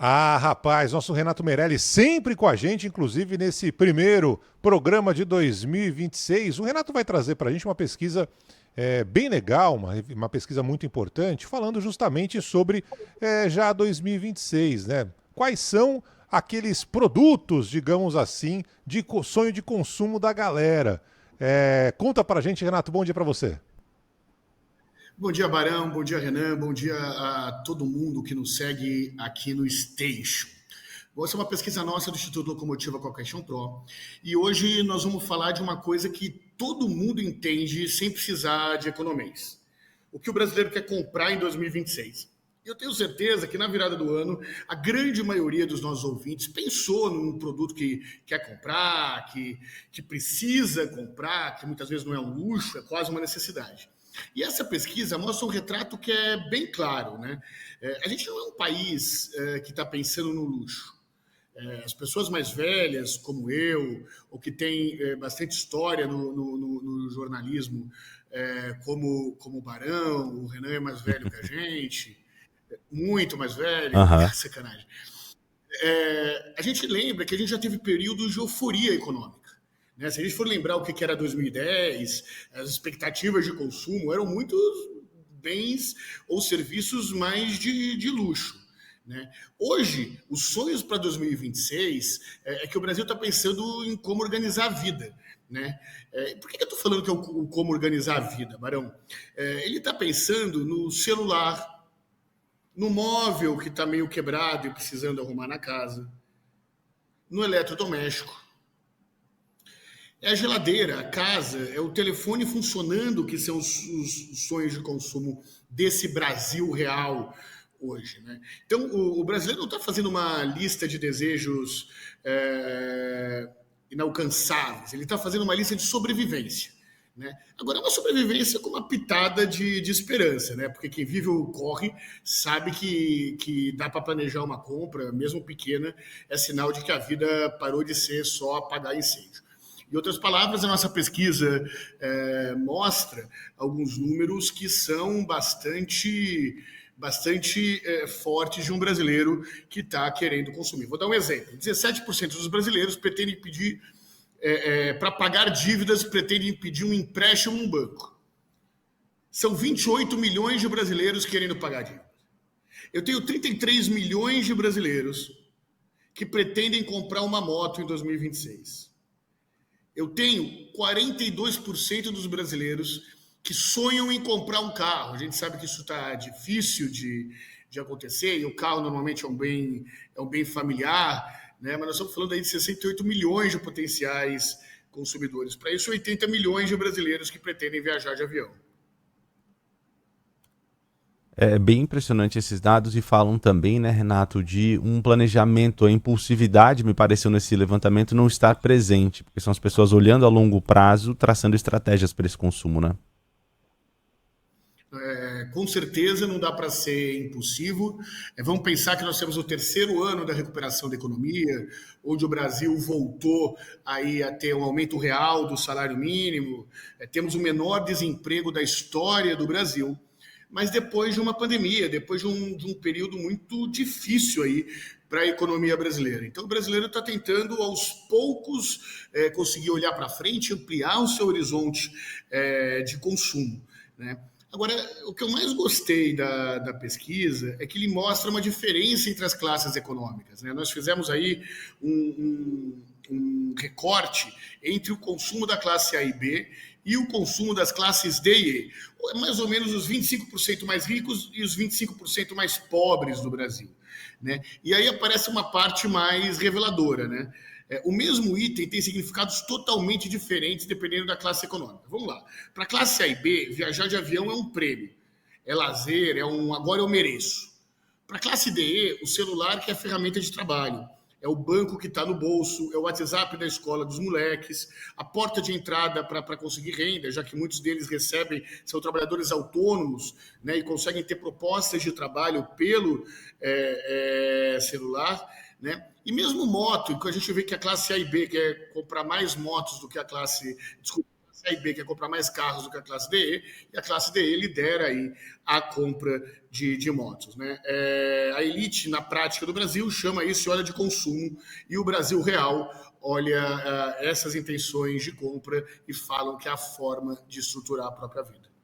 Ah, rapaz, nosso Renato Meirelles sempre com a gente, inclusive nesse primeiro programa de 2026. O Renato vai trazer para a gente uma pesquisa bem legal, uma pesquisa muito importante, falando justamente sobre já 2026, né? Quais são aqueles produtos, digamos assim, de sonho de consumo da galera? Conta para a gente, Renato, bom dia para você. Bom dia, Barão. Bom dia, Renan. Bom dia a todo mundo que nos segue aqui no Station. Essa é uma pesquisa nossa do Instituto Locomotiva Qualquer Pro. E hoje nós vamos falar de uma coisa que todo mundo entende sem precisar de economês. O que o brasileiro quer comprar em 2026. Eu tenho certeza que na virada do ano, a grande maioria dos nossos ouvintes pensou num produto que quer comprar, que precisa comprar, que muitas vezes não é um luxo, é quase uma necessidade. E essa pesquisa mostra um retrato que é bem claro, né? A gente não é um país que está pensando no luxo. As pessoas mais velhas, como eu, ou que têm bastante história no jornalismo, como o Barão, o Renan é mais velho que a gente, muito mais velho, Aham. sacanagem. A gente lembra que a gente já teve períodos de euforia econômica. Né? Se a gente for lembrar o que era 2010, as expectativas de consumo eram muitos bens ou serviços mais de luxo. Né? Hoje, os sonhos para 2026 é que o Brasil está pensando em como organizar a vida. Né? Por que eu estou falando que é o como organizar a vida, Barão? Ele está pensando no celular, no móvel que está meio quebrado e precisando arrumar na casa, no eletrodoméstico. É a geladeira, a casa, é o telefone funcionando, que são os sonhos de consumo desse Brasil real hoje. Né? Então, o brasileiro não está fazendo uma lista de desejos inalcançáveis, ele está fazendo uma lista de sobrevivência. Né? Agora, é uma sobrevivência com uma pitada de esperança, né? Porque quem vive o corre sabe que dá para planejar uma compra, mesmo pequena, é sinal de que a vida parou de ser só apagar incêndio. Em outras palavras, a nossa pesquisa mostra alguns números que são bastante fortes de um brasileiro que está querendo consumir. Vou dar um exemplo. 17% dos brasileiros pretendem pedir para pagar dívidas, pretendem pedir um empréstimo no banco. São 28 milhões de brasileiros querendo pagar dívidas. Eu tenho 33 milhões de brasileiros que pretendem comprar uma moto em 2026. Eu tenho 42% dos brasileiros que sonham em comprar um carro. A gente sabe que isso está difícil de acontecer, e o carro normalmente é um bem familiar, né? Mas nós estamos falando aí de 68 milhões de potenciais consumidores. Para isso, 80 milhões de brasileiros que pretendem viajar de avião. É bem impressionante esses dados e falam também, né, Renato, de um planejamento, a impulsividade, me pareceu nesse levantamento, não estar presente, porque são as pessoas olhando a longo prazo, traçando estratégias para esse consumo, né? Com certeza não dá para ser impulsivo. Vamos pensar que nós temos o terceiro ano da recuperação da economia, onde o Brasil voltou aí a ter um aumento real do salário mínimo, temos o menor desemprego da história do Brasil, mas depois de uma pandemia, depois de um período muito difícil aí para a economia brasileira. Então, o brasileiro está tentando, aos poucos, conseguir olhar para frente, ampliar o seu horizonte de consumo, né? Agora, o que eu mais gostei da pesquisa é que ele mostra uma diferença entre as classes econômicas. Né? Nós fizemos aí um recorte entre o consumo da classe A e B e o consumo das classes D e E. É mais ou menos os 25% mais ricos e os 25% mais pobres do Brasil. Né? E aí aparece uma parte mais reveladora, né? O mesmo item tem significados totalmente diferentes dependendo da classe econômica. Vamos lá. Para a classe A e B, viajar de avião é um prêmio, é lazer, agora eu mereço. Para a classe D, o celular que é a ferramenta de trabalho, é o banco que está no bolso, é o WhatsApp da escola dos moleques, a porta de entrada para conseguir renda, já que muitos deles são trabalhadores autônomos, né, e conseguem ter propostas de trabalho pelo celular. Né? E mesmo moto, que a gente vê que a classe A e B quer comprar mais motos do que a classe A e B quer comprar mais carros do que a classe DE, e a classe DE lidera aí a compra de motos, né? A elite, na prática do Brasil, chama isso de olha de consumo, e o Brasil real olha essas intenções de compra e falam que é a forma de estruturar a própria vida.